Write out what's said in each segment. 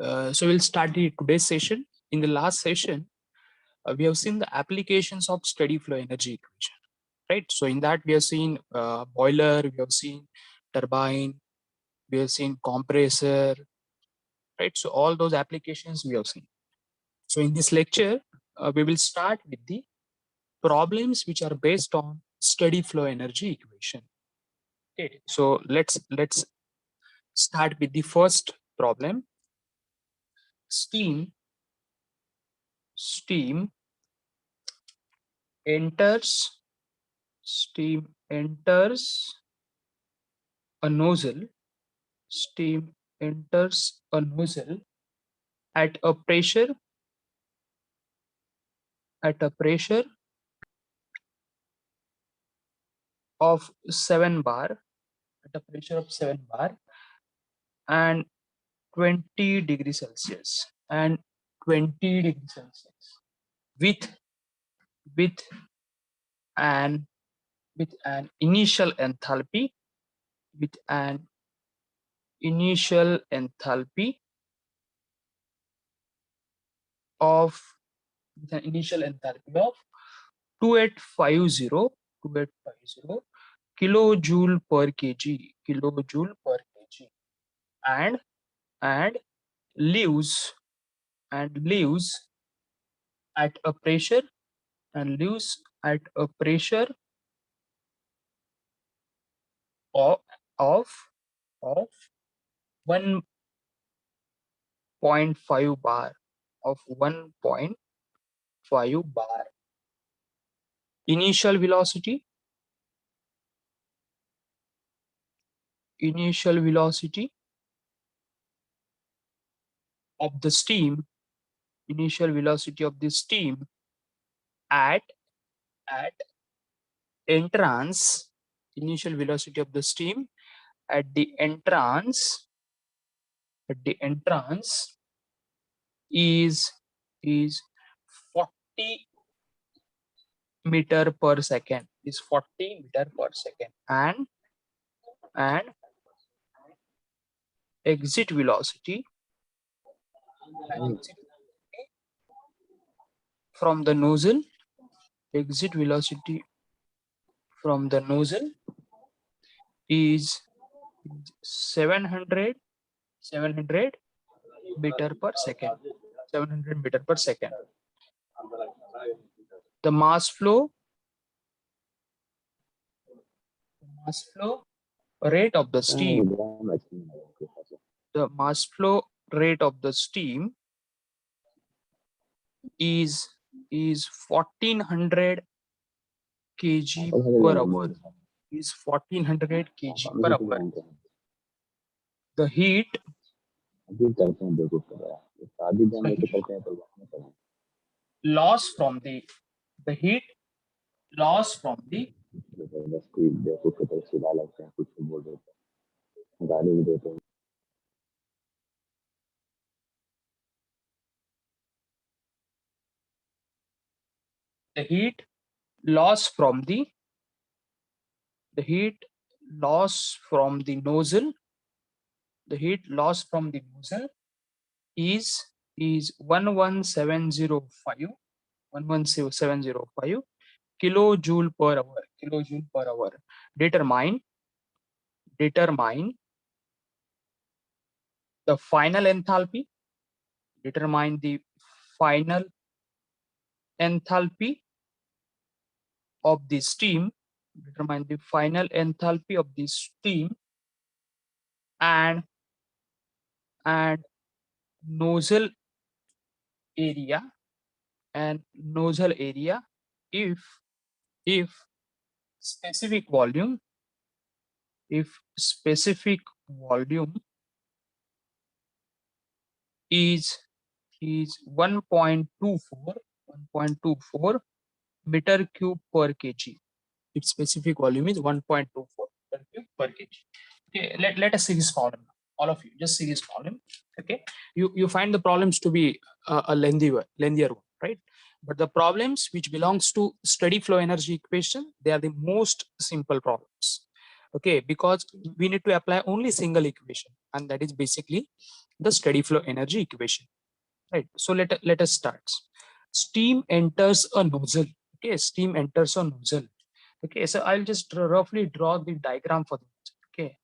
So we'll start today's session. In the last session, we have seen the applications of steady flow energy equation, right? So in that we have seen boiler, we have seen turbine, we have seen compressor, right? So all those applications we have seen. So in this lecture, we will start with the problems which are based on steady flow energy equation. Okay, so let's start with the first problem. Steam enters a nozzle. Steam enters a nozzle at a pressure of 7 bar, and 20 degrees Celsius with an initial enthalpy of 2850 kilojoule per kg and leaves at a pressure of 1.5 bar of 1.5 bar. Initial velocity of the steam at entrance at the entrance is 40 meter per second and exit velocity from the nozzle is 700 meter per second. The mass flow rate of the steam is 1400 kg per hour. The heat loss from the heat loss from the nozzle is 11705 kilojoule per hour. Determine the final enthalpy of the steam and nozzle area if specific volume is 1.24 meter cube per kg. Its specific volume is 1.24 meter cube per kg. Okay, let us see this problem. All of you, just see this problem. Okay, you find the problems to be a lengthier one, right? But the problems which belongs to steady flow energy equation, they are the most simple problems. Okay, because we need to apply only single equation, and that is basically the steady flow energy equation, right? So let us start. Steam enters a nozzle. Okay, steam enters a nozzle. Okay, so I'll just roughly draw the diagram for the nozzle. Okay,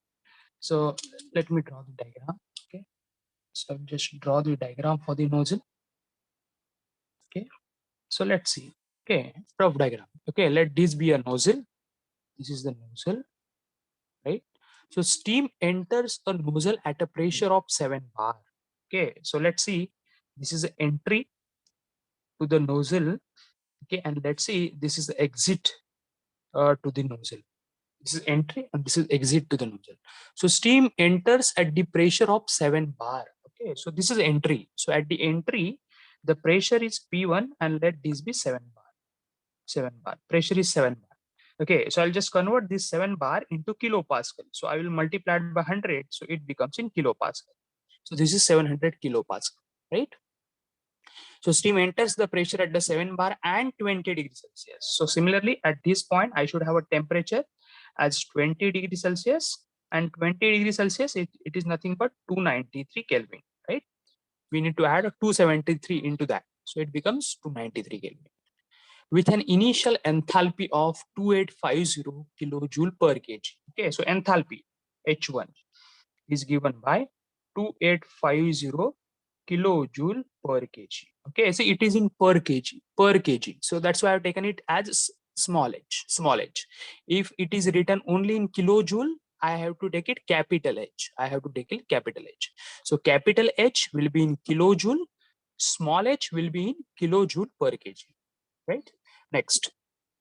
so let me draw the diagram. Okay, so I'll just draw the diagram for the nozzle. Okay, so let's see. Okay, rough diagram. Okay, let this be a nozzle. This is the nozzle, right? So steam enters a nozzle at a pressure of 7 bar. Okay, so let's see. This is the entry to the nozzle. Okay, and let's see, this is the exit to the nozzle. This is entry and this is exit to the nozzle. So steam enters at the pressure of 7 bar. Okay, so this is entry. So at the entry, the pressure is P1 and let this be 7 bar. 7 bar. Pressure is 7 bar. Okay, so I'll just convert this 7 bar into kilopascal. So I will multiply it by 100. So it becomes in kilopascal. So this is 700 kilopascal, right? So steam enters the pressure at the 7 bar and 20 degrees Celsius. So similarly, at this point, I should have a temperature as 20 degrees Celsius, and 20 degrees Celsius, it is nothing but 293 Kelvin, right? We need to add a 273 into that. So it becomes 293 Kelvin with an initial enthalpy of 2850 kilojoule per kg. Okay, so enthalpy H1 is given by 2850 kilojoule per kg. Okay, so it is in per kg. So that's why I've taken it as small h. If it is written only in kilojoule, I have to take it capital H. I have to take it capital H. So capital H will be in kilojoule, small h will be in kilojoule per kg, right? Next,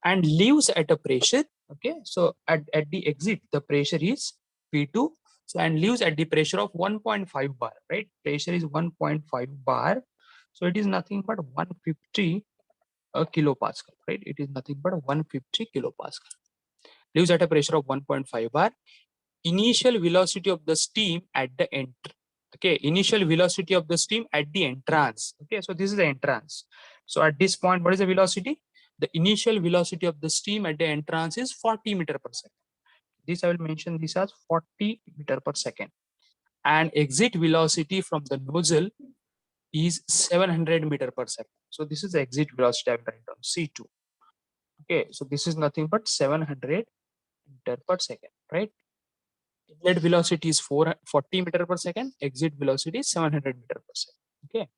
and leaves at a pressure. Okay, so at the exit, the pressure is P2. So and leaves at the pressure of 1.5 bar, right? Pressure is 1.5 bar. So it is nothing but 150 kilopascal, right? It is nothing but 150 kilopascal. Leaves at a pressure of 1.5 bar. Initial velocity of the steam at the entry. Okay, initial velocity of the steam at the entrance. Okay, so this is the entrance. So at this point, what is the velocity? The initial velocity of the steam at the entrance is 40 meter per second. This I will mention this as 40 meter per second. And exit velocity from the nozzle is 700 meter per second. So this is the exit velocity I will write down, C2. Okay, so this is nothing but 700 meter per second, right? Inlet velocity is 40 meter per second. Exit velocity is 700 meter per second. Okay.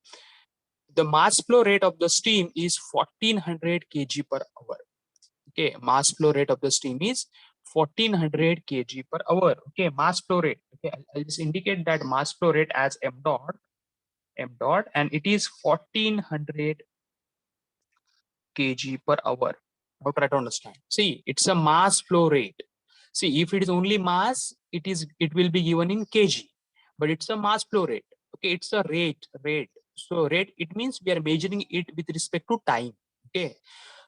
The mass flow rate of the steam is 1400 kg per hour. Okay, mass flow rate of the steam is 1400 kg per hour. Okay, mass flow rate. Okay, I'll just indicate that mass flow rate as m dot, and it is 1400 kg per hour. Now try to understand. See, it's a mass flow rate. See, if it is only mass, it will be given in kg, but it's a mass flow rate. Okay, it's a rate. So rate, it means we are measuring it with respect to time. Okay,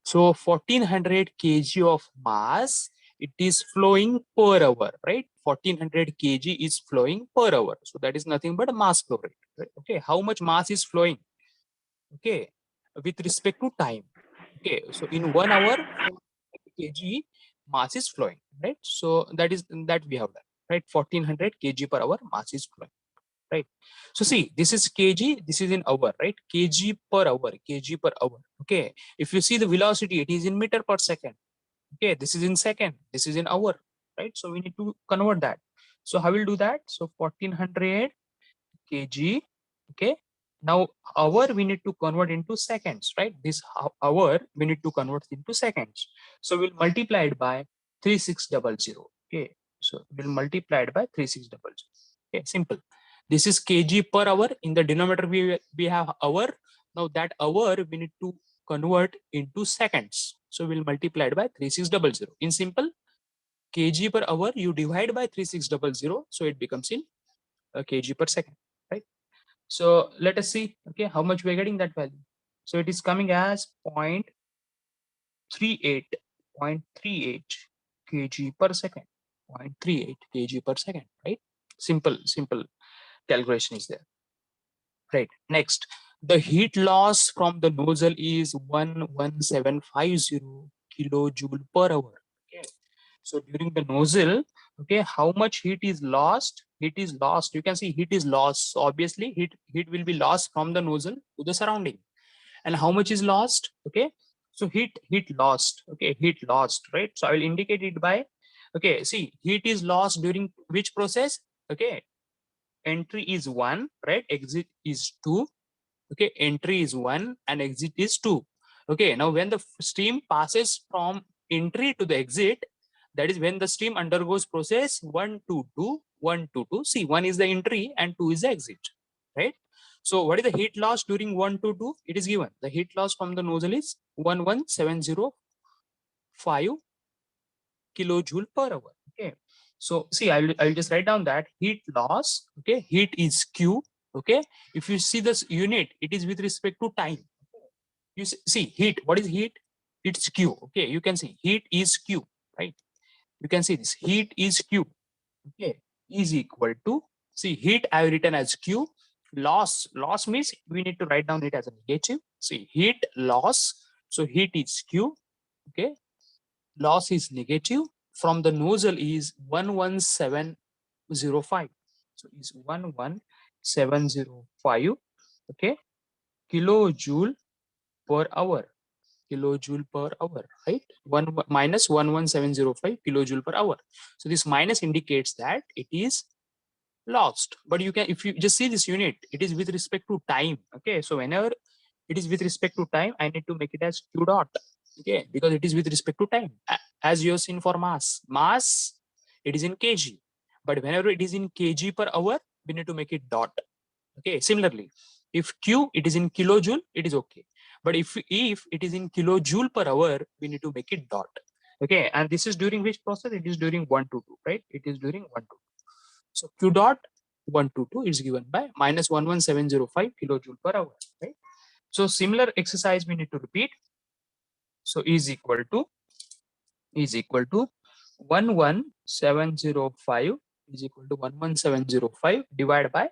so 1400 kg of mass, it is flowing per hour, right? 1400 kg is flowing per hour. So that is nothing but a mass flow rate. Right? Okay, how much mass is flowing? Okay, with respect to time. Okay, so in 1 hour, 400 kg mass is flowing, right? So that we have done, right? 1400 kg per hour mass is flowing, right? So see, this is kg, this is in hour, right? Kg per hour, kg per hour. Okay, if you see the velocity, it is in meter per second. Okay, this is in second, this is in hour, right? So we need to convert that. So how will do that? So 1400 kg. Okay, now hour we need to convert into seconds, right? This hour we need to convert into seconds. So we'll multiply it by 3600. Okay, so we'll multiply it by 3600. Okay, simple. This is kg per hour. In the denominator we have hour. Now that hour we need to convert into seconds. So we'll multiply it by 3600. In simple, kg per hour you divide by 3600, so it becomes in kg per second, right? So let us see, okay, how much we're getting that value. So it is coming as 0.38 kg per second, 0.38 kg per second, right? Simple calculation is there, right? Next, the heat loss from the nozzle is 11750 kilojoule per hour. Okay, so during the nozzle, Okay, how much heat is lost? Heat is lost. You can see heat is lost. So obviously, heat will be lost from the nozzle to the surrounding. And how much is lost? Okay, so heat lost. Okay, heat lost, right? So I will indicate it by, okay, see, heat is lost during which process? Okay, entry is 1, right? Exit is 2. Okay, entry is 1 and exit is 2. Okay, now when the steam passes from entry to the exit, that is when the steam undergoes process 1 to 2, 1 to 2. See, 1 is the entry and 2 is the exit, right? So what is the heat loss during 1 to 2? It is given. The heat loss from the nozzle is 11705 kilojoule per hour. Okay, so see, I'll just write down that heat loss. Okay, heat is Q. Okay, if you see this unit, it is with respect to time. You see heat. What is heat? It's Q. Okay, you can see heat is Q, right? You can see this heat is Q. Okay, is equal to, see, heat I have written as Q. Loss means we need to write down it as a negative. See, heat loss. So heat is Q. Okay, loss is negative. From the nozzle is 11705. So is 11705. Okay, kilojoule per hour. Kilojoule per hour, right? One minus 11705 kilojoule per hour. So this minus indicates that it is lost. But you can, if you just see this unit, it is with respect to time. Okay, so whenever it is with respect to time, I need to make it as Q dot. Okay, because it is with respect to time. As you have seen for mass, it is in kg. But whenever it is in kg per hour, we need to make it dot. Okay, similarly, if Q it is in kilojoule, it is okay. But if it is in kilojoule per hour, we need to make it dot. Okay, and this is during which process? It is during 1 to 2, right? It is during 1 to 2. So Q dot 1 to 2 is given by minus 11705 kilojoule per hour, right? So similar exercise we need to repeat. So is equal to 11705 is equal to 11705 divided by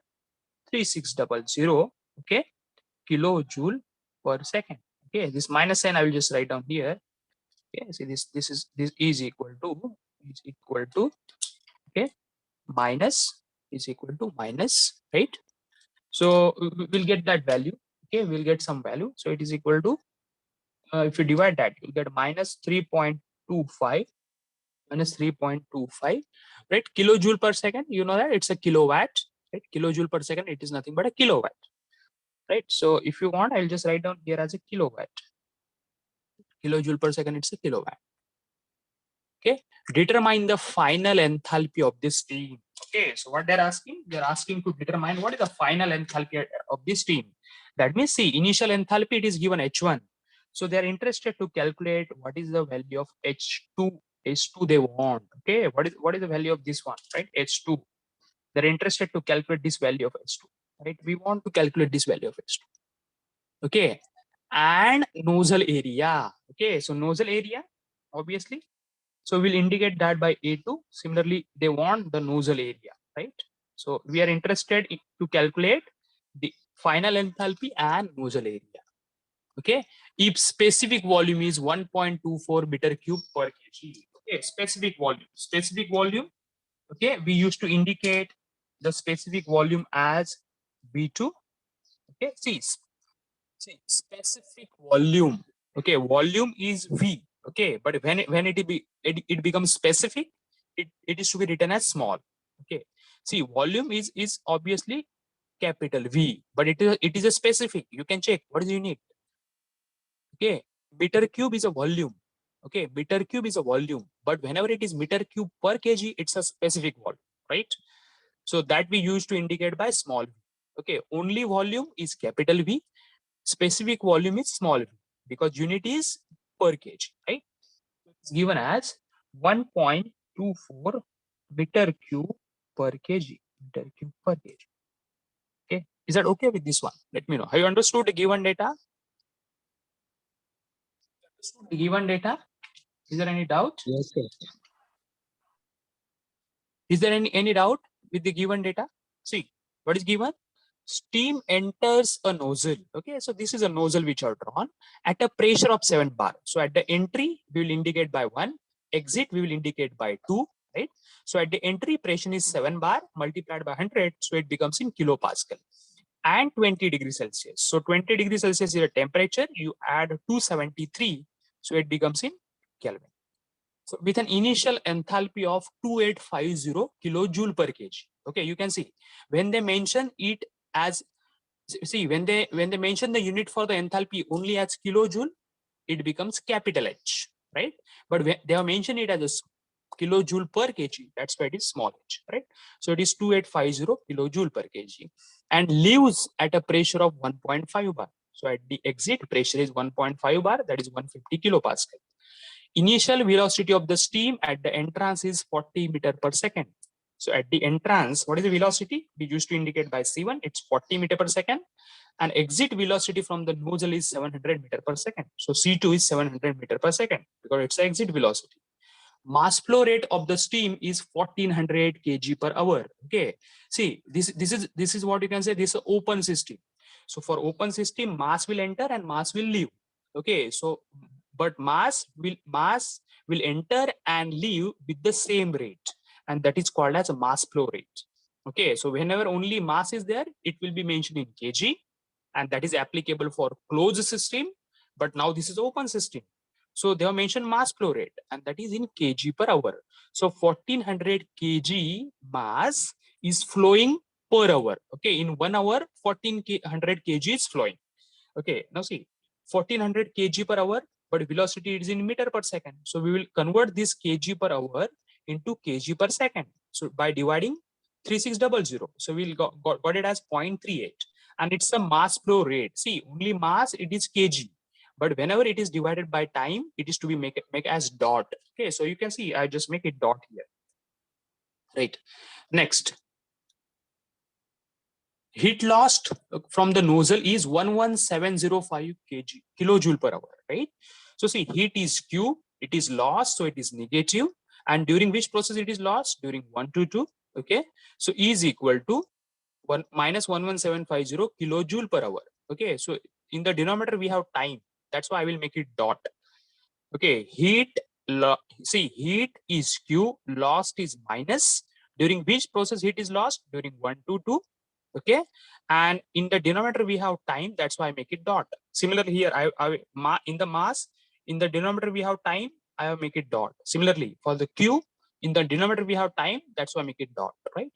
3600, okay, kilojoule per second. Okay, this minus sign I will just write down here. Okay, see, this is equal to okay, minus is equal to minus, right? So we'll get that value. Okay, we'll get some value. So it is equal to, if you divide that, you'll get minus 3.25, right? Kilojoule per second, you know that it's a kilowatt, right? Kilojoule per second, it is nothing but a kilowatt, right? So if you want, I'll just write down here as a kilowatt. Kilojoule per second, it's a kilowatt. Okay, determine the final enthalpy of this steam. Okay, so what they're asking to determine what is the final enthalpy of this steam. That means, see, initial enthalpy, it is given H1. So they're interested to calculate what is the value of H2. H2 they want. Okay, what is the value of this one, right? H2. They're interested to calculate this value of H2, right? We want to calculate this value of H2. Okay, and nozzle area. Okay, so nozzle area, obviously. So we'll indicate that by A2. Similarly, they want the nozzle area, right? So we are interested to calculate the final enthalpy and nozzle area. Okay, if specific volume is 1.24 meter cube per kg. Okay, specific volume. Okay, we used to indicate the specific volume as B2. Okay, see specific volume. Okay, volume is V. Okay, but when it becomes specific, it is to be written as small. Okay, see, volume is obviously capital V, but it is a specific. You can check what is unit. Okay, meter cube is a volume. Okay, meter cube is a volume, but whenever it is meter cube per kg, it's a specific volume, right? So that we use to indicate by small v. Okay, only volume is capital V, specific volume is small v, because unit is per kg, right? It's given as 1.24 meter cube per kg. Meter cube per kg. Okay, is that okay with this one? Let me know. Have you understood the given data? The given data? Is there any doubt? Yes, sir. Is there any doubt with the given data? See, what is given? Steam enters a nozzle. Okay, so this is a nozzle which are drawn at a pressure of 7 bar. So at the entry, we will indicate by 1, exit we will indicate by 2, right? So at the entry, pressure is 7 bar multiplied by 100, so it becomes in kilopascal. And 20 degrees Celsius. So 20 degrees Celsius is a temperature, you add 273, so it becomes in Kelvin. So with an initial enthalpy of 2850 kilojoule per kg. Okay, you can see when they mention it as, see when they mention the unit for the enthalpy only as kilojoule, it becomes capital H, right? But when they have mentioned it as a kilojoule per kg, that's why it is small h, right? So it is 2850 kilojoule per kg and leaves at a pressure of 1.5 bar. So at the exit pressure is 1.5 bar, that is 150 kilopascal. Initial velocity of the steam at the entrance is 40 meter per second. So at the entrance, what is the velocity? We used to indicate by C1, it's 40 meter per second. And exit velocity from the nozzle is 700 meter per second. So C2 is 700 meter per second because it's the exit velocity. Mass flow rate of the steam is 1400 kg per hour. Okay. See, this is what you can say. This is open system. So for open system, mass will enter and mass will leave. Okay. So, but mass will enter and leave with the same rate, and that is called as a mass flow rate. Okay. So whenever only mass is there, it will be mentioned in kg, and that is applicable for closed system. But now this is open system. So they have mentioned mass flow rate, and that is in kg per hour. So 1400 kg mass is flowing per hour. Okay, in 1 hour, 1400 kg is flowing. Okay, now see, 1400 kg per hour, but velocity is in meter per second. So we will convert this kg per hour into kg per second. So by dividing 3600, so we'll got it as 0.38, and it's a mass flow rate. See, only mass it is kg, but whenever it is divided by time, it is to be make as dot. Okay, so you can see I just make it dot here, right? Next, heat lost from the nozzle is 11705 kilojoule per hour, right? So see, heat is Q, it is lost, so it is negative. And during which process it is lost? During 1 to 2. Okay, so E is equal to 1 minus 11750 kilojoule per hour. Okay, so in the denominator we have time, that's why I will make it dot. Okay, see, heat is Q, lost is minus. During which process heat is lost? During 1 to 2. Okay, and in the denominator we have time, that's why I make it dot. Similarly here, in the mass, in the denominator we have time, I have make it dot. Similarly for the Q, in the denominator we have time, that's why I make it dot, right?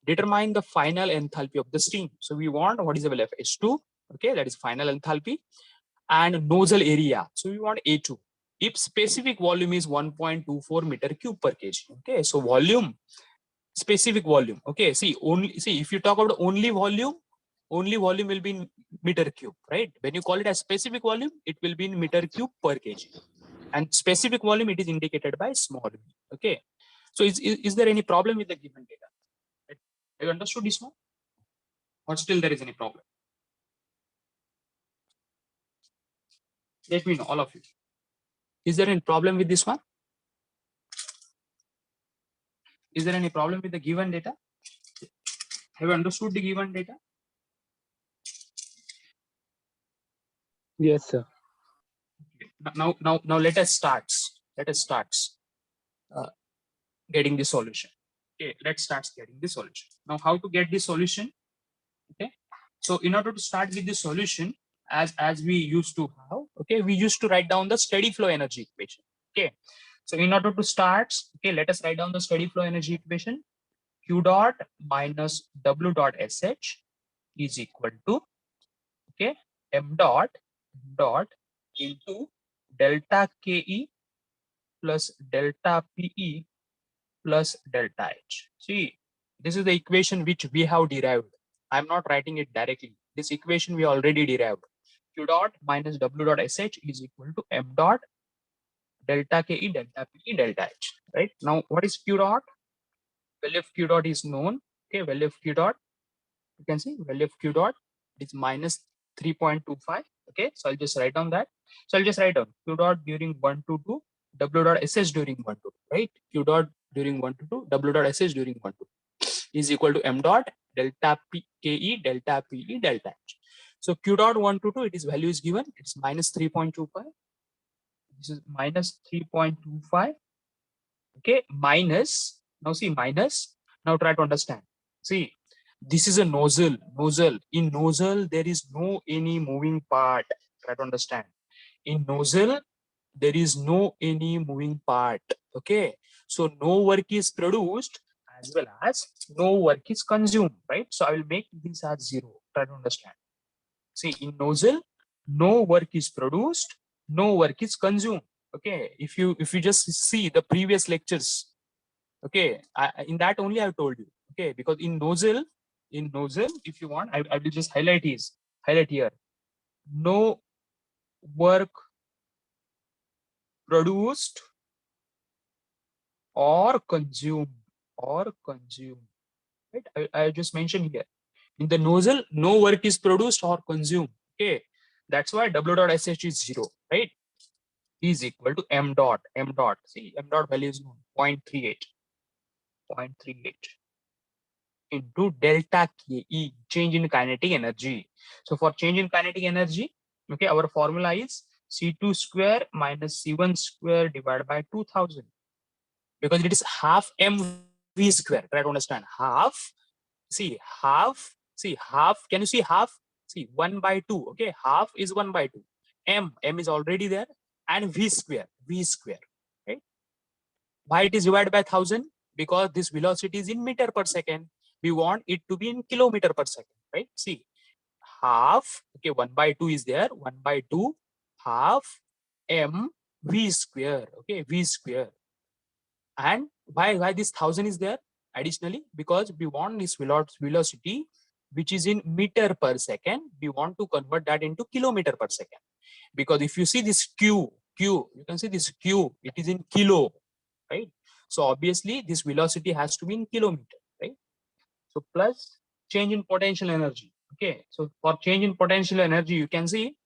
Determine the final enthalpy of the steam. So we want what is the value of H2, okay, that is final enthalpy, and nozzle area. So we want A2. If specific volume is 1.24 meter cube per kg. Okay, so volume, specific volume. Okay, see, if you talk about only volume will be in meter cube, right? When you call it as specific volume, it will be in meter cube per kg. And specific volume, it is indicated by small v. Okay, so is there any problem with the given data? Have you understood this one? Or still there is any problem? Let me know, all of you. Is there any problem with this one? Is there any problem with the given data? Have you understood the given data? Yes, sir. Now let us start. Let us start getting the solution. Okay, let's start getting the solution. Now, how to get the solution? Okay, so in order to start with the solution, as we used to have, okay, we used to write down the steady flow energy equation. Okay, so in order to start, okay, let us write down the steady flow energy equation. Q dot minus W dot SH is equal to, okay, M dot into delta KE plus delta PE plus delta H. See, this is the equation which we have derived. I'm not writing it directly. This equation we already derived. Q dot minus W dot SH is equal to M dot delta KE delta PE delta H. Right? Now, what is Q dot? Value of Q dot is known. Okay, value of Q dot, you can see value of Q dot is minus 3.25. Okay, so I'll just write down that. So I'll just write down Q dot during 1 to 2, W dot SH during 1 to 2, right? Q dot during 1 to 2, W dot SH during 1 to 2 is equal to M dot delta KE delta PE delta H. So Q dot 1 to 2, it is value is given, it's minus 3.25. This is minus 3.25. Okay, minus, now see minus, now try to understand. See, this is a nozzle. In nozzle there is no any moving part. Try to understand. In nozzle there is no any moving part. Okay, so no work is produced as well as no work is consumed, right? So I will make this as 0. Try to understand. See, in nozzle no work is produced, no work is consumed. Okay, if you just see the previous lectures, okay, in that only I've told you. Okay, because in nozzle, if you want, I will just highlight here. No work produced or consumed, right? I just mentioned here. In the nozzle, no work is produced or consumed. Okay, that's why W dot SH is 0, right? Is equal to M dot. See, M dot value is 0.38. Into delta KE, change in kinetic energy. So for change in kinetic energy, okay, our formula is C2 square minus C1 square divided by 2000, because it is half mv square. Try to understand. Half, half, can you see half? See, 1 by 2, okay, half is 1 by 2. M is already there, and v square, right? Why it is divided by 1000? Because this velocity is in meter per second. We want it to be in kilometer per second, right? See, half, okay, 1 by 2 is there, 1 by 2, half m v square, okay, v square. And why this 1000 is there additionally? Because we want this velocity which is in meter per second, we want to convert that into kilometer per second. Because if you see this q, you can see this q, it is in kilo, right? So obviously this velocity has to be in kilometer, right? So plus change in potential energy. Okay, so for change in potential energy, you can see,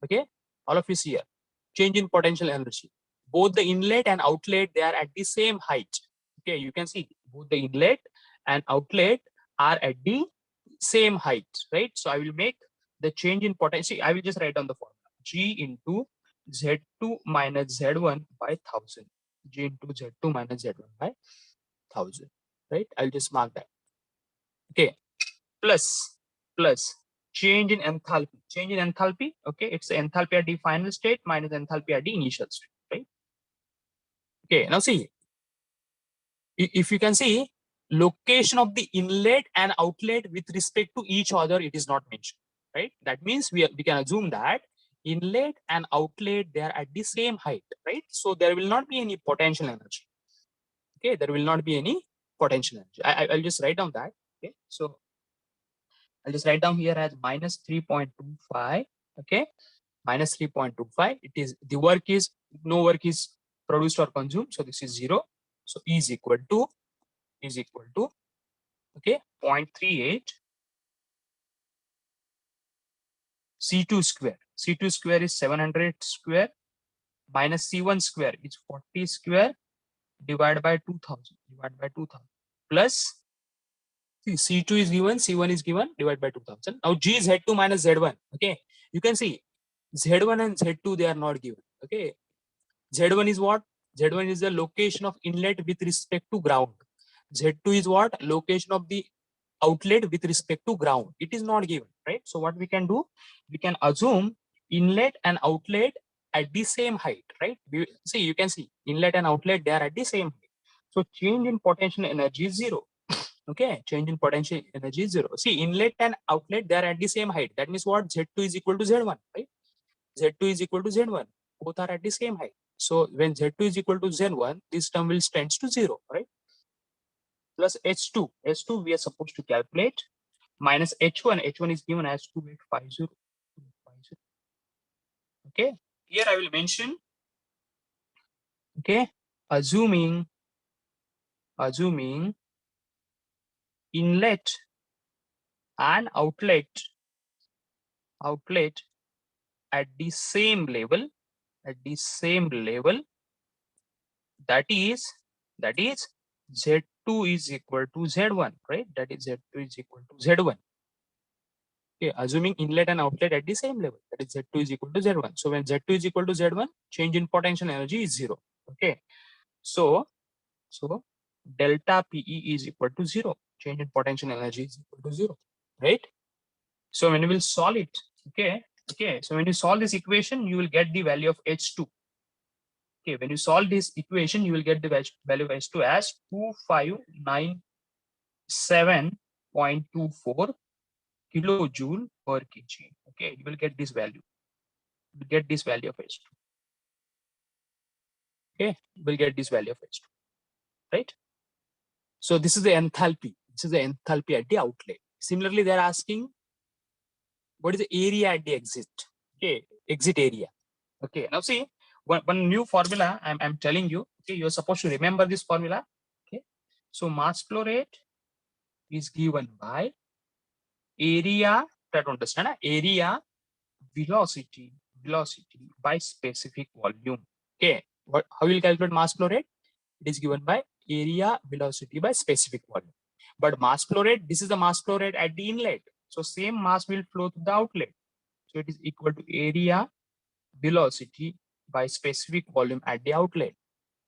okay, all of you see here, change in potential energy. Both the inlet and outlet, they are at the same height. Okay, you can see both the inlet and outlet are at the same height, right? So I will make the change in potential. I will just write down the formula. G into Z2 minus Z1 by 1000. G into Z2 minus Z1 by 1000, right? I'll just mark that. Okay, plus change in enthalpy. Okay, it's the enthalpy at the final state minus enthalpy at the initial state, right? Okay, now see, if you can see, location of the inlet and outlet with respect to each other, it is not mentioned, right? That means we can assume that inlet and outlet, they are at the same height, right? So there will not be any potential energy. Okay, there will not be any potential energy. I'll just write down that. Okay, so I'll just write down here as minus 3.25. Okay, minus 3.25. It is the work is, no work is produced or consumed, so this is 0. So E is equal to okay, 0.38 C2 square. C2 square is 700 square minus C1 square is 40 square divided by 2000 plus see, C2 is given, C1 is given, divided by 2000. Now G is Z2 minus Z1. Okay, you can see Z1 and Z2, they are not given. Okay, Z1 is what? Z1 is the location of inlet with respect to ground. Z2 is what? Location of the outlet with respect to ground. It is not given, right? So what we can do? We can assume inlet and outlet at the same height, right? See, you can see inlet and outlet, they are at the same height. So change in potential energy is 0. Okay, change in potential energy is 0. See, inlet and outlet, they are at the same height. That means what? Z2 is equal to Z1, right? Z2 is equal to Z1. Both are at the same height. So when Z2 is equal to Z1, this term will tends to 0, right? Plus H2. H2 we are supposed to calculate minus H1. H1 is given as 2850. Okay. Here I will mention, okay, assuming inlet and outlet at the same level, that is Z2 is equal to Z1, right? That is Z2 is equal to Z1. Okay, assuming inlet and outlet at the same level, that is Z2 is equal to Z1. So when Z2 is equal to Z1, change in potential energy is 0. Okay, so So delta PE is equal to 0. Change in potential energy is equal to 0, right? So when you will solve it, okay, so when you solve this equation, you will get the value of H2. Okay, when you solve this equation, you will get the value of H2 as 2597.24 kilojoule per kg. Okay, you will get this value. You will get this value of H2. Okay, you will get this value of H2, right? So this is the enthalpy. This is the enthalpy at the outlet. Similarly, they are asking what is the area at the exit? Okay, exit area. Okay, now see one new formula I'm telling you. Okay, you're supposed to remember this formula. Okay, so mass flow rate is given by area. Try to understand area velocity by specific volume. Okay, how will you calculate mass flow rate? It is given by area velocity by specific volume. But mass flow rate, this is the mass flow rate at the inlet. So same mass will flow to the outlet. So it is equal to area velocity by specific volume at the outlet.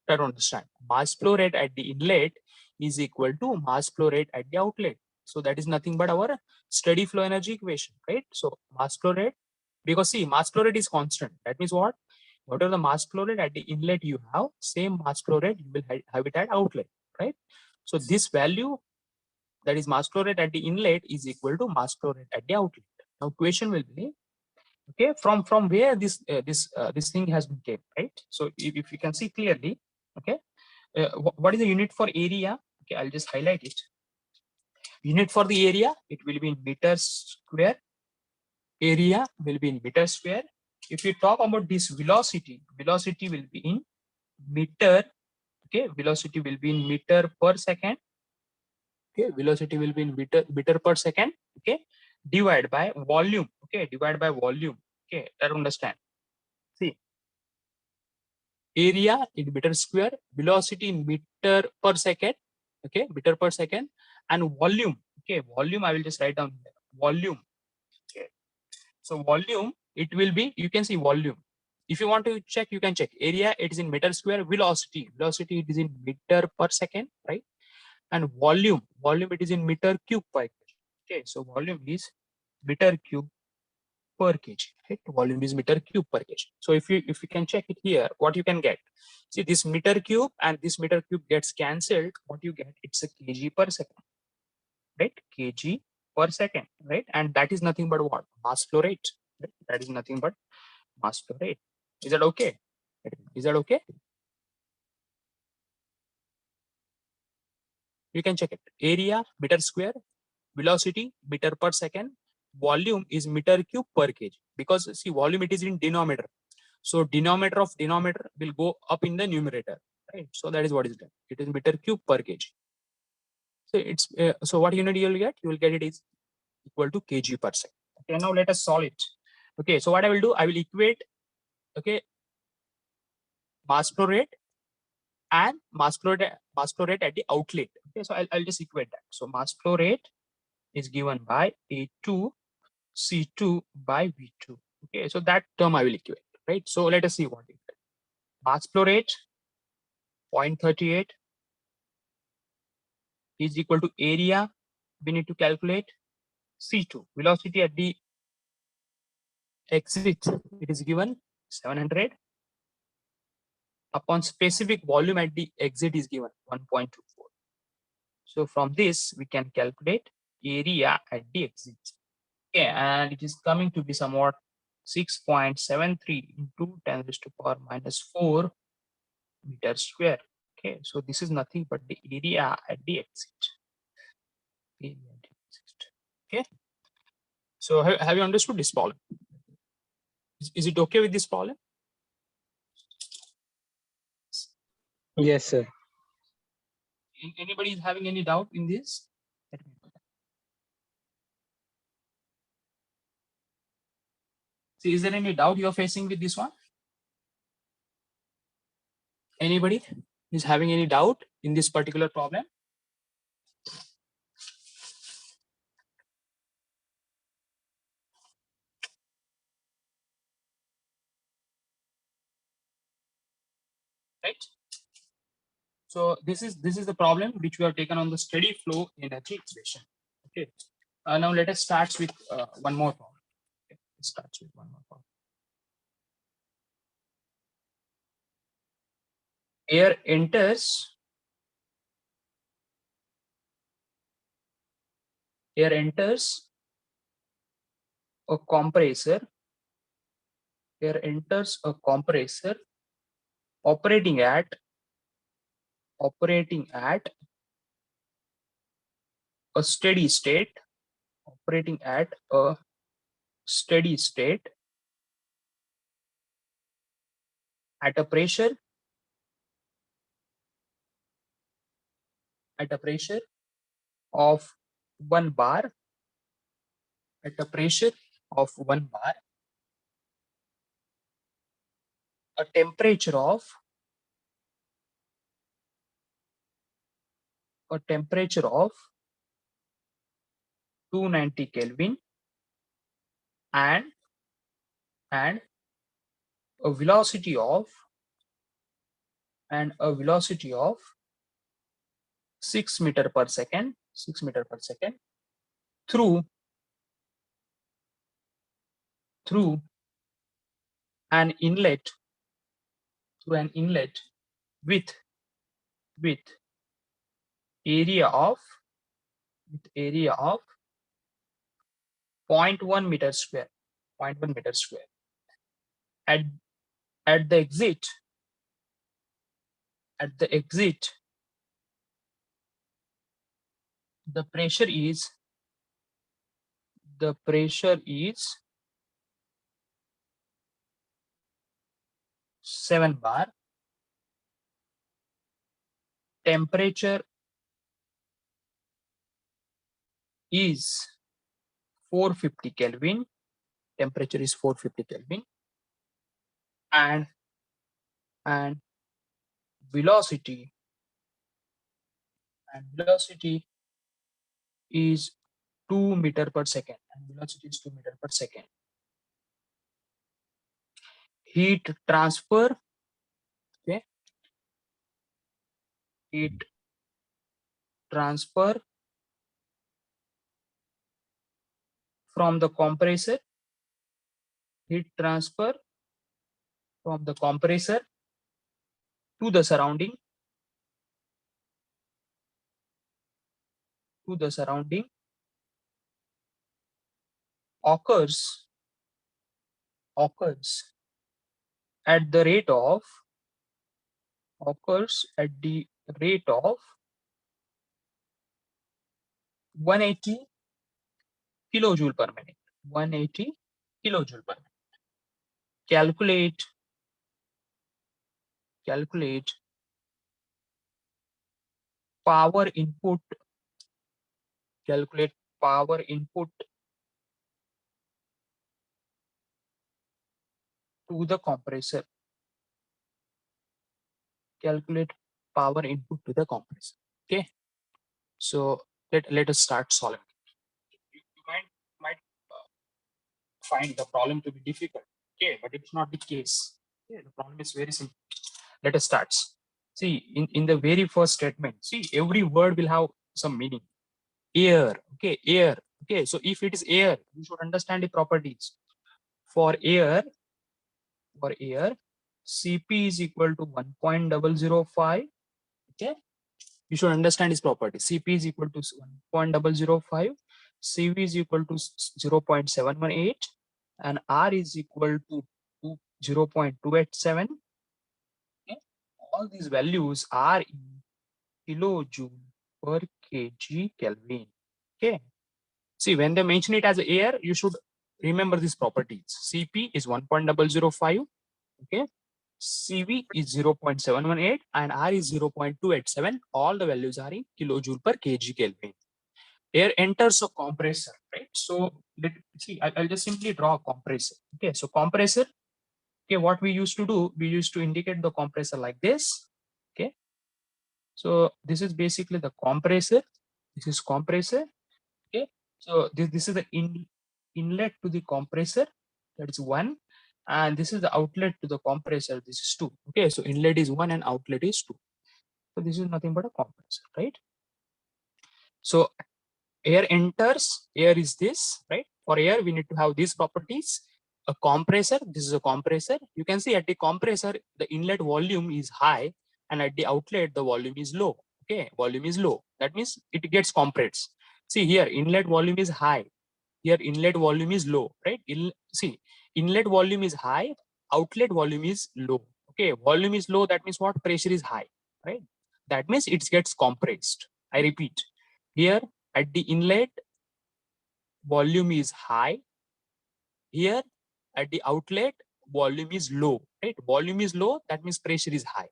Try to understand. Mass flow rate at the inlet is equal to mass flow rate at the outlet. So that is nothing but our steady flow energy equation, right? So mass flow rate, because see, mass flow rate is constant. That means what? Whatever the mass flow rate at the inlet you have, same mass flow rate you will have it at outlet, right? So this value, that is mass flow rate at the inlet, is equal to mass flow rate at the outlet. Now question will be, okay, from where this thing has been kept, right? So if you can see clearly, okay, what is the unit for area? Okay, I'll just highlight it. Unit for the area, it will be in meters square. Area will be in meter square. If you talk about this velocity will be in meter. Okay, velocity will be in meter per second. Okay, velocity will be in meter per second. Okay, divide by volume. Okay, divide by volume. Okay, I don't understand. See, area in meter square, velocity in meter per second. Okay, meter per second, and volume. Okay, volume I will just write down here. Volume. Okay, so volume, it will be, you can see volume. If you want to check, you can check. Area, it is in meter square. Velocity it is in meter per second, right? And volume, it is in meter cube per kg. Okay, so volume is meter cube per kg, right? Volume is meter cube per kg. So if you can check it here, what you can get, see, this meter cube and this meter cube gets cancelled. What you get, it's a kg per second, right? Kg per second, right? And that is nothing but what? Mass flow rate, right? That is nothing but mass flow rate. Is that okay? Is that okay? You can check it. Area meter square, velocity meter per second, volume is meter cube per kg. Because see, volume, it is in denominator. So denominator of denominator will go up in the numerator, right? So that is what is done. It is meter cube per kg. So it's so what unit you will get? You will get it is equal to kg per second. Okay, now let us solve it. Okay, so what I will do, I will equate, okay, mass flow rate and mass flow rate at the outlet. Okay, so I'll just equate that. So mass flow rate is given by A2 C2 by V2. Okay, so that term I will equate, right? So let us see what it is. Mass flow rate 0.38 is equal to area. We need to calculate C2. Velocity at the exit, it is given 700 upon specific volume at the exit is given 1.24. So from this, we can calculate area at the exit. Okay, and it is coming to be somewhat 6.73 into 10 raised to power minus 4 meter square. Okay, so this is nothing but the area at the exit. Okay, so have you understood this problem? Is it okay with this problem? Yes, sir. Anybody is having any doubt in this? See, is there any doubt you're facing with this one? Anybody is having any doubt in this particular problem? Right? So this is the problem which we have taken on the steady flow energy equation. Okay. Now let us start with one more problem. Okay. Let's start with one more problem. Air enters a compressor. Air enters a compressor operating at a steady state. Operating at a steady state at a pressure of 1 bar. At a pressure of 1 bar, a temperature of 290 Kelvin and a velocity of 6 meter per second through an inlet with area of 0.1 meter square. At the exit, the pressure is 7 bar. Temperature is 450 Kelvin. And velocity is 2 meter per second. Heat transfer, okay, from the compressor to the surrounding occurs at the rate of 180 kilojoule per minute. Calculate power input to the compressor. Okay, so let us start solving. You might find the problem to be difficult, okay, but it's not the case. Okay, the problem is very simple. Let us start. See, in the very first statement, see, every word will have some meaning. Air, okay, air. Okay, so if it is air, you should understand the properties. For air, Cp is equal to 1.005. Okay, you should understand its property. Cp is equal to 1.005, Cv is equal to 0.718, and R is equal to 0.287. Okay? All these values are in kilojoule per kg Kelvin. Okay. See, when they mention it as air, you should remember these properties. Cp is 1.005. Okay. Cv is 0.718 and R is 0.287. All the values are in kilojoule per kg Kelvin. Air enters a compressor, right? So let see, I'll just simply draw a compressor. Okay, so compressor. Okay, what we used to do, we used to indicate the compressor like this. Okay, so this is basically the compressor. This is compressor. Okay, so this is the inlet to the compressor. That is 1. And this is the outlet to the compressor. This is 2. Okay, so inlet is 1 and outlet is 2. So this is nothing but a compressor, right? So air enters, air is this, right? For air, we need to have these properties. A compressor, this is a compressor. You can see at the compressor, the inlet volume is high, and at the outlet, the volume is low. Okay, volume is low. That means it gets compressed. See here, inlet volume is high. Here, inlet volume is low, right? See, inlet volume is high, outlet volume is low. Okay, volume is low. That means what? Pressure is high, right? That means it gets compressed. I repeat, here at the inlet, volume is high. Here at the outlet, volume is low, right? Volume is low, that means pressure is high,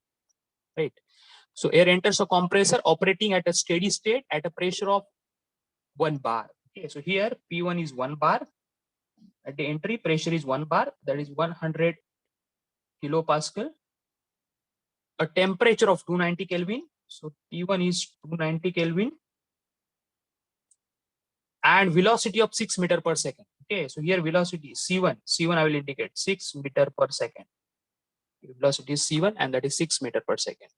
right? So air enters a compressor operating at a steady state at a pressure of 1 bar. Okay, so here P1 is 1 bar. At the entry, pressure is 1 bar, that is 100 kilopascal. A temperature of 290 Kelvin. So T1 is 290 Kelvin. And velocity of 6 meter per second. Okay, so here velocity C1 I will indicate 6 meter per second. Velocity is C1, and that is 6 meter per second.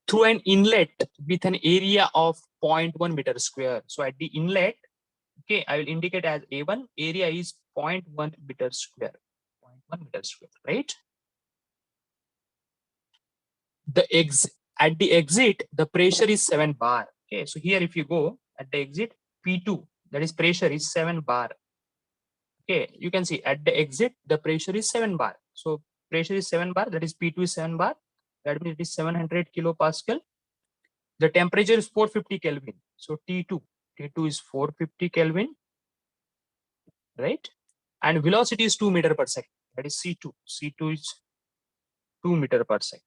Through an inlet with an area of 0.1 meter square. So at the inlet, okay, I will indicate as A1, area is 0.1 meter square. 0.1 meter square, right? At the exit, the pressure is 7 bar. Okay, so here if you go at the exit, P2, that is pressure is 7 bar. Okay, you can see at the exit, the pressure is 7 bar. So pressure is 7 bar, that is P2 is 7 bar. That means it is 700 kilopascal. The temperature is 450 Kelvin. So T2 is 450 Kelvin, right? And velocity is 2 meter per second. That is C2. C2 is 2 meter per second.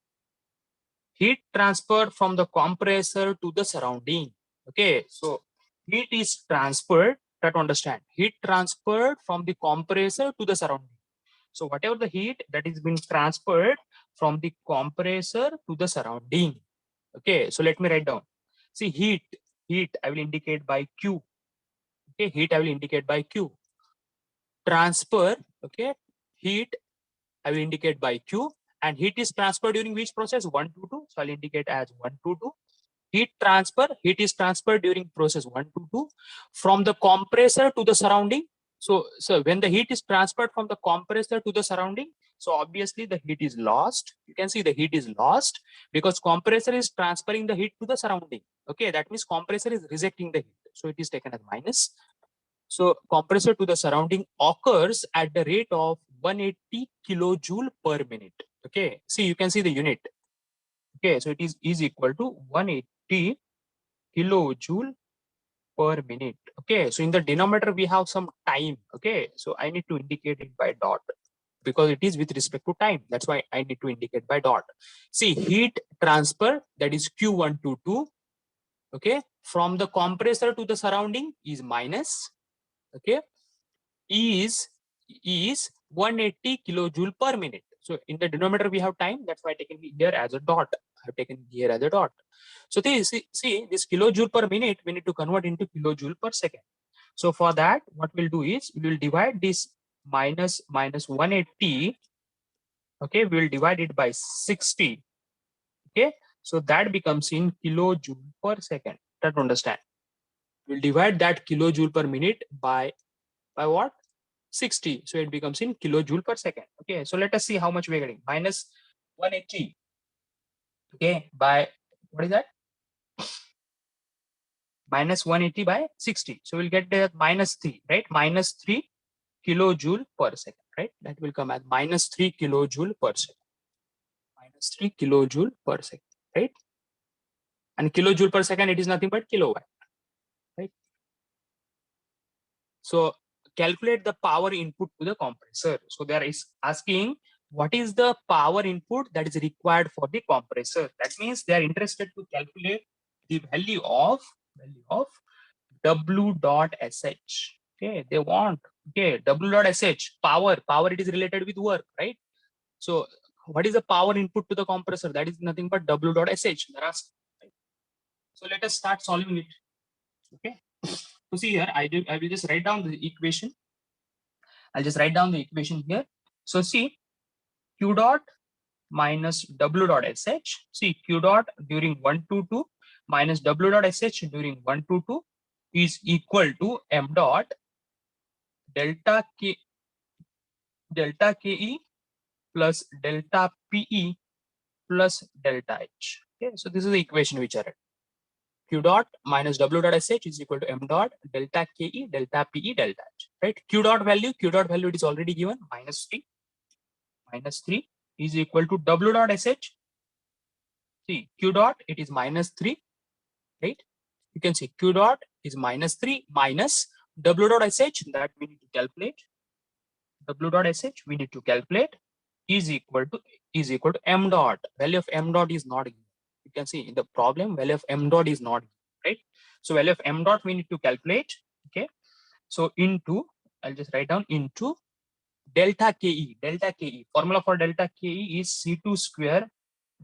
Heat transferred from the compressor to the surrounding. Okay, so heat is transferred. Try to understand. Heat transferred from the compressor to the surrounding. So whatever the heat that is being transferred from the compressor to the surrounding. Okay, so let me write down. See, heat I will indicate by Q. Okay, heat I will indicate by Q. Transfer, okay, heat I will indicate by Q, and heat is transferred during which process? 1 to 2. So I'll indicate as 1 to 2. Heat is transferred during process 1 to 2 from the compressor to the surrounding. So when the heat is transferred from the compressor to the surrounding, so obviously the heat is lost. You can see the heat is lost because compressor is transferring the heat to the surrounding. Okay, that means compressor is rejecting the heat. So it is taken as minus. So compressor to the surrounding occurs at the rate of 180 kilojoule per minute. Okay, see, you can see the unit. Okay, so it is equal to 180 kilojoule per minute. Okay, so in the denominator we have some time. Okay, so I need to indicate it by dot because it is with respect to time. That's why I need to indicate by dot. See, heat transfer, that is Q1 to 2. Okay, from the compressor to the surrounding is minus. Okay, is 180 kilojoule per minute. So in the denominator we have time. That's why I taken here as a dot. I have taken here as a dot. So see this kilojoule per minute, we need to convert into kilojoule per second. So for that, what we'll do is we will divide this minus 180. Okay, we will divide it by 60. Okay, so that becomes in kilojoule per second. Try to understand. We'll divide that kilojoule per minute by what? 60. So it becomes in kilojoule per second. Okay, so let us see how much we're getting. Minus 180. Okay, by what is that? Minus 180 by 60. So we'll get the minus 3, right? Minus 3 kilojoule per second, right? That will come as minus 3 kilojoule per second. Minus 3 kilojoule per second, right? And kilojoule per second, it is nothing but kilowatt, right? So calculate the power input to the compressor. So there is asking what is the power input that is required for the compressor. That means they are interested to calculate the value of W dot SH. Okay, they want, okay, W dot SH, power it is related with work, right? So what is the power input to the compressor? That is nothing but W dot SH. So let us start solving it. Okay, so see here, I will just write down the equation. I'll just write down the equation here. So see, Q dot minus W dot SH. See, Q dot during 1 to 2 minus W dot SH during 1 to 2 is equal to M dot delta KE plus delta PE plus delta H. Okay, so this is the equation which I read. Q dot minus W dot SH is equal to M dot delta KE delta PE delta H. Right? Q dot value it is already given minus 3 is equal to W dot SH. See, Q dot it is minus 3, right? You can see Q dot is minus 3 minus W dot SH that we need to calculate. W dot SH we need to calculate is equal to M dot. Value of M dot is not given. You can see in the problem value of M dot is not given, right? So value of M dot we need to calculate. Okay. So into, I'll just write down into delta KE. Delta KE. Formula for delta KE is C2 square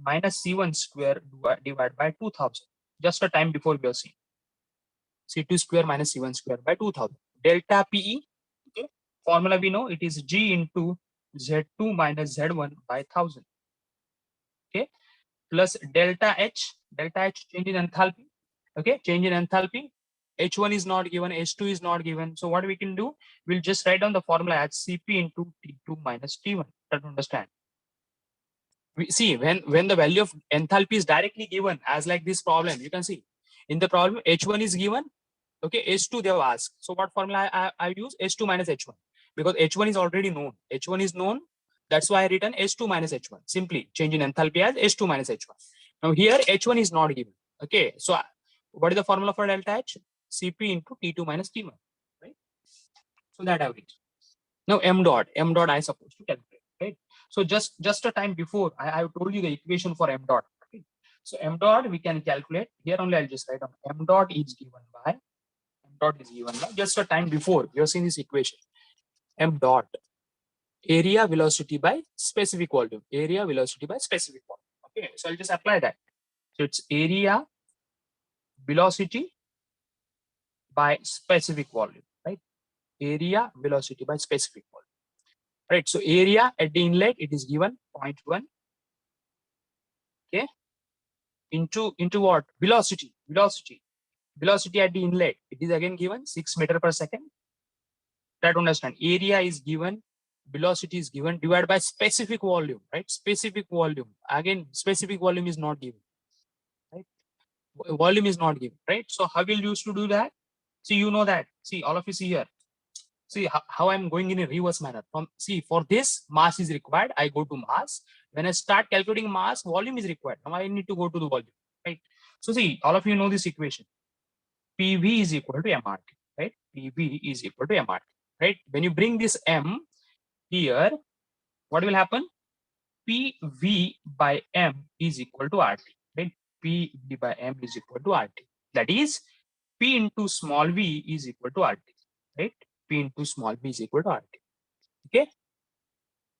minus C1 square divided by 2000. Just a time before we are seeing. C2 square minus C1 square by 2000. Delta PE. Okay. Formula we know it is G into Z2 minus Z1 by 1000. Okay. Plus delta H. Delta H change in enthalpy. Okay. Change in enthalpy. H1 is not given. H2 is not given. So what we can do? We'll just write down the formula as Cp into T2 minus T1. Try to understand. We see when the value of enthalpy is directly given as like this problem, you can see in the problem H1 is given. Okay, H2 they have asked. So what formula I use? H2 minus H1 because H1 is already known. H1 is known. That's why I written H2 minus H1. Simply change in enthalpy as H2 minus H1. Now here H1 is not given. Okay, so what is the formula for delta H? Cp into T2 minus T1. Right. So that average. Now M dot I supposed to calculate. Right. So just a time before I told you the equation for M dot. Okay. So M dot we can calculate. Here only I'll just write down M dot is given by dot is given by just a time before you have seen this equation. M dot area velocity by specific volume. Area velocity by specific volume. Okay, so I'll just apply that. So it's area velocity by specific volume, right? Area velocity by specific volume. Right. So area at the inlet it is given 0.1. Okay. Into what? Velocity at the inlet it is again given 6 meter per second. Try to understand. Area is given, velocity is given, divided by specific volume, right? Specific volume. Again, specific volume is not given, right? Volume is not given, right? So how will you used to do that? See, you know that. See, all of you see here. See how I'm going in a reverse manner. See, for this mass is required. I go to mass. When I start calculating mass, volume is required. Now I need to go to the volume, right? So see, all of you know this equation. PV is equal to MRT, right? PV is equal to MRT, right? When you bring this M here, what will happen? PV by M is equal to RT, right? PV by M is equal to RT. That is, P into small v is equal to RT, right? P into small v is equal to RT. Okay.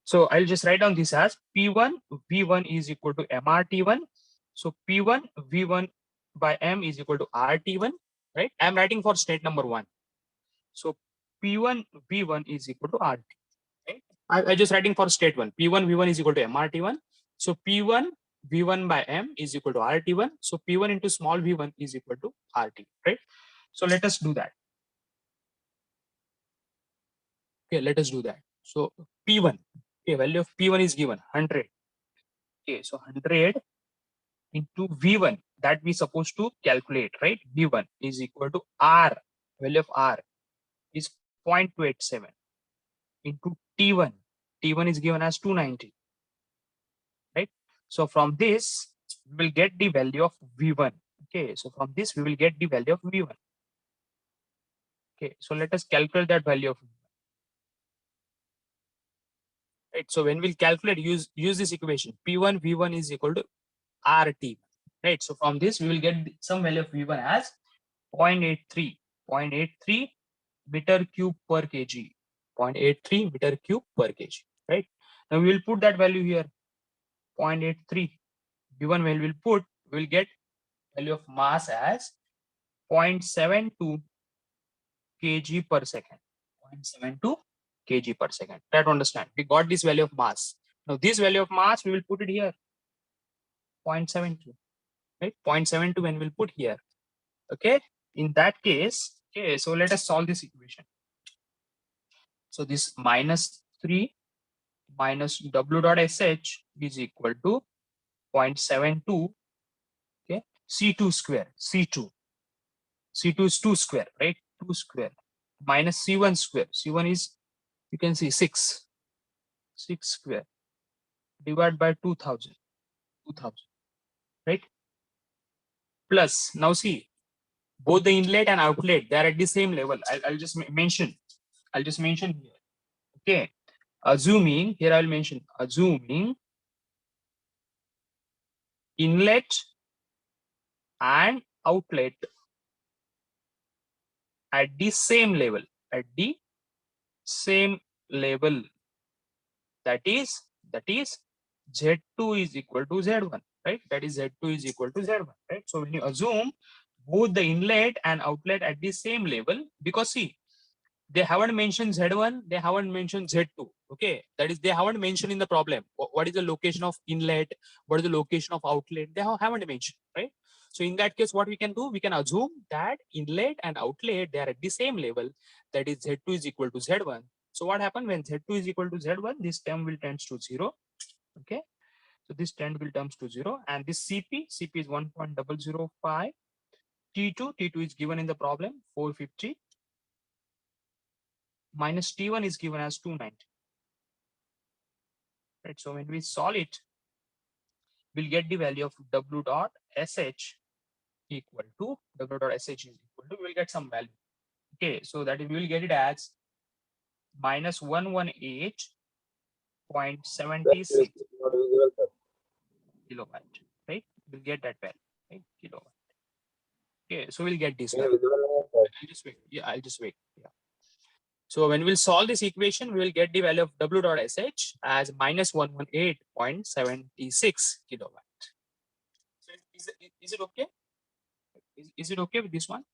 So I'll just write down this as P1 V1 is equal to MRT1. So P1 V1 by M is equal to RT1, right? I'm writing for state number 1. So P1 V1 is equal to RT. Right? I just writing for state 1. P1 V1 is equal to MRT1. So P1 V1 by M is equal to RT1. So P1 into small v1 is equal to RT. Right? So let us do that. Okay, let us do that. So P1, okay, value of P1 is given 100. Okay, so 100 into V1 that we supposed to calculate, right? V1 is equal to R. Value of R is 0.287 into T1. T1 is given as 290. Right? So from this, we will get the value of V1. Okay, so from this, we will get the value of V1. Okay, so let us calculate that value of V1. Right, so when we'll calculate, use this equation. P1 V1 is equal to RT. Right, so from this, we will get some value of V1 as 0.83 meter cube per kg. 0.83 meter cube per kg. Right, now we will put that value here. 0.83. V1 we will get value of mass as 0.72 kg per second. 0.72 kg per second. Try to understand. We got this value of mass. Now this value of mass, we will put it here, 0.72, right? 0.72 when we'll put here. Okay, in that case, okay, so let us solve this equation. So this -3 minus W dot SH is equal to 0.72, okay, C2 square, C2 is 2 square, right? 2 square minus C1 square. C1 is, you can see 6 square divided by 2000, right? Plus, now see, both the inlet and outlet, they are at the same level. I'll just mention here. Okay, assuming, here I'll mention, assuming inlet and outlet at the same level, that is Z2 is equal to Z1, right? That is Z2 is equal to Z1, right? So when you assume both the inlet and outlet at the same level, because see, they haven't mentioned Z1, they haven't mentioned Z2. Okay, that is, they haven't mentioned in the problem what is the location of inlet, what is the location of outlet, they haven't mentioned, right? So in that case, what we can do, we can assume that inlet and outlet, they are at the same level, that is Z2 is equal to Z1. So what happens when Z2 is equal to Z1, this term will tend to 0. Okay, so this trend will turns to 0, and this CP is 1.005. T2 is given in the problem, 450, minus T1 is given as 290. Right, so when we solve it, we'll get the value of W dot SH equal to, we'll get some value. Okay, so that we will get it as minus 118.76 kilowatt, right? We'll get that value, right? Kilowatt. Okay, so we'll get this value. I'll just wait. Yeah. So when we'll solve this equation, we will get the value of W dot SH as minus 118.76 kilowatt. So is it okay? Is it okay with this one?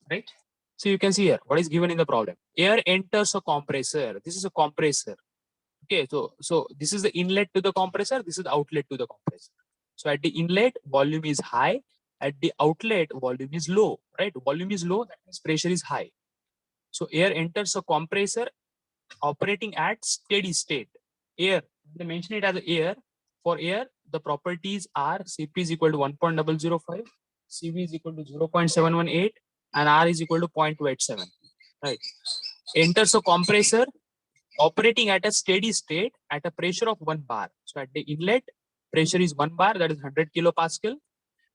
Right? So you can see here what is given in the problem. Air enters a compressor. This is a compressor. Okay, so this is the inlet to the compressor. This is the outlet to the compressor. So at the inlet, volume is high. At the outlet, volume is low. Right? Volume is low. That means pressure is high. So air enters a compressor operating at steady state. Air, they mention it as air. For air, the properties are Cp is equal to 1.005, Cv is equal to 0.718, and R is equal to 0.287. Right. Enters a compressor operating at a steady state at a pressure of 1 bar. So at the inlet, pressure is 1 bar, that is 100 kilopascal.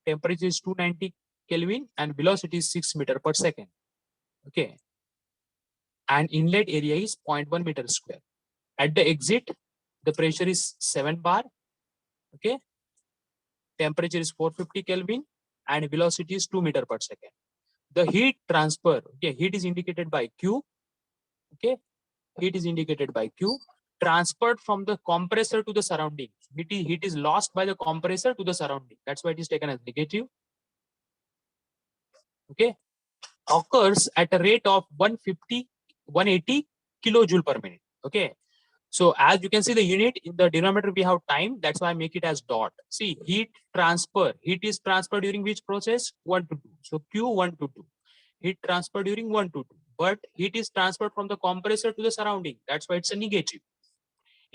Temperature is 290 Kelvin, and velocity is 6 meter per second. Okay. And inlet area is 0.1 meter square. At the exit, the pressure is 7 bar. Okay. Temperature is 450 Kelvin, and velocity is 2 meter per second. The heat transfer, okay, heat is indicated by Q. Okay, heat is indicated by Q. Transferred from the compressor to the surrounding. Heat is lost by the compressor to the surrounding. That's why it is taken as negative. Okay, occurs at a rate of 180 kilojoule per minute. Okay, so as you can see the unit in the denominator, we have time. That's why I make it as dot. See, heat transfer. Heat is transferred during which process? 1 to 2. So Q 1 to 2. Heat transfer during 1 to 2. But heat is transferred from the compressor to the surrounding. That's why it's a negative.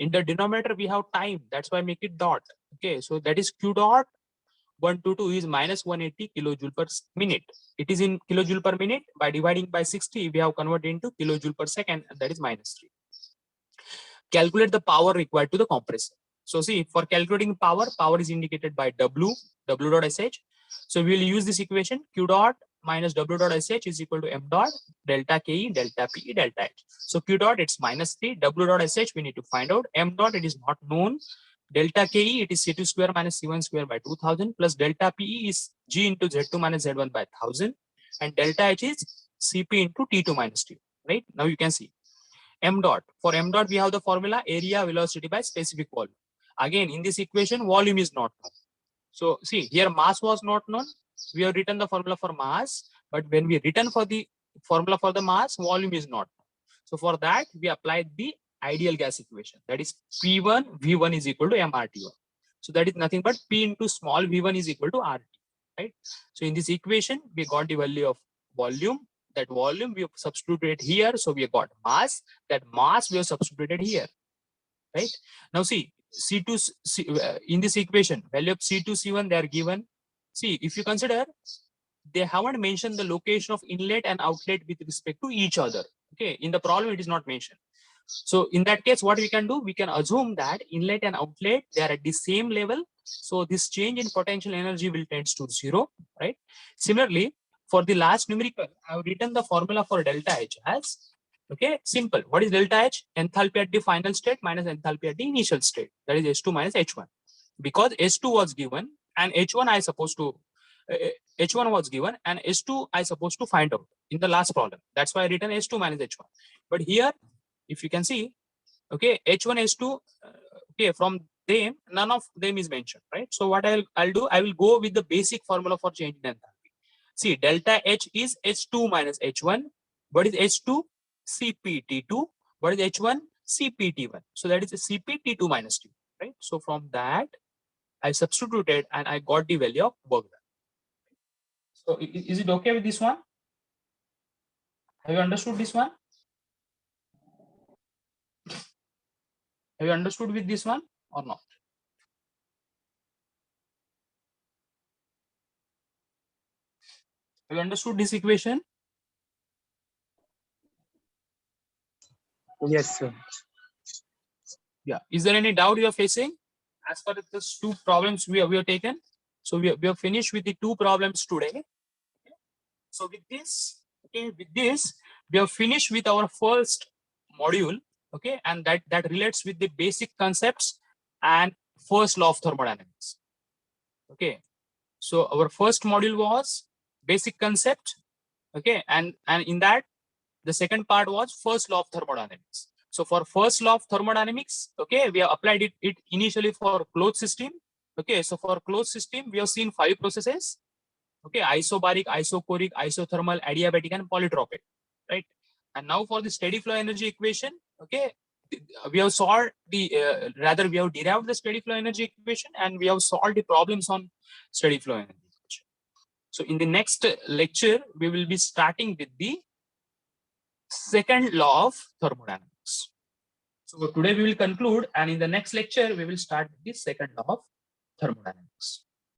In the denominator, we have time. That's why I make it dot. Okay, so that is Q dot 1 to 2 is minus 180 kilojoule per minute. It is in kilojoule per minute. By dividing by 60, we have converted into kilojoule per second, and that is minus 3. Calculate the power required to the compressor. So see, for calculating power is indicated by W dot SH. So we will use this equation, Q dot minus W dot SH is equal to M dot delta KE delta PE delta H. So Q dot, it's minus 3, W dot SH we need to find out, M dot it is not known, delta KE it is C2 square minus C1 square by 2000, plus delta PE is G into Z2 minus Z1 by 1000, and delta H is CP into T2 minus T. Right? Now you can see M dot. For M dot, we have the formula area velocity by specific volume. Again, in this equation, volume is not known. So see, here mass was not known. We have written the formula for mass, but when we written for the formula for the mass, volume is not. So for that, we applied the ideal gas equation. That is P1 V1 is equal to mRT1. So that is nothing but P into small v1 is equal to RT, right? So in this equation, we got the value of volume. That volume we have substituted here. So we got mass. That mass we have substituted here, right? Now see, in this equation, value of C2, C1, they are given. See, if you consider, they haven't mentioned the location of inlet and outlet with respect to each other. Okay, in the problem, it is not mentioned. So in that case, what we can do, we can assume that inlet and outlet, they are at the same level. So this change in potential energy will tend to 0, right? Similarly, for the last numerical, I have written the formula for delta H as, okay, simple. What is delta H? Enthalpy at the final state minus enthalpy at the initial state. That is H2 minus H1. Because H2 was given and H1 I supposed to, H1 was given and H2 I supposed to find out in the last problem. That's why I written H2 minus H1. But here, if you can see, okay, H1, H2, okay, from them, none of them is mentioned, right? So what I'll do, I will go with the basic formula for change in enthalpy. See, delta H is H2 minus H1. What is H2? CPT2. What is H1? CPT1. So that is a CPT2 minus T, right? So from that, I substituted and I got the value of work done. So is it okay with this one? Have you understood this one? Have you understood with this one or not? Have you understood this equation? Yes, sir. Yeah. Is there any doubt you are facing as far as these two problems we have taken? So we have finished with the two problems today. So with this, okay, we have finished with our first module, okay, and that relates with the basic concepts and first law of thermodynamics. Okay, so our first module was basic concept, okay, and in that the second part was first law of thermodynamics. So for first law of thermodynamics, okay, we have applied it initially for closed system. Okay, so for closed system, we have seen 5 processes. Okay, isobaric, isochoric, isothermal, adiabatic, and polytropic, right? And now for the steady flow energy equation, okay, we have solved the, rather we have derived the steady flow energy equation and we have solved the problems on steady flow energy equation. So in the next lecture, we will be starting with the second law of thermodynamics. So today we will conclude, and in the next lecture, we will start with the second law of thermodynamics.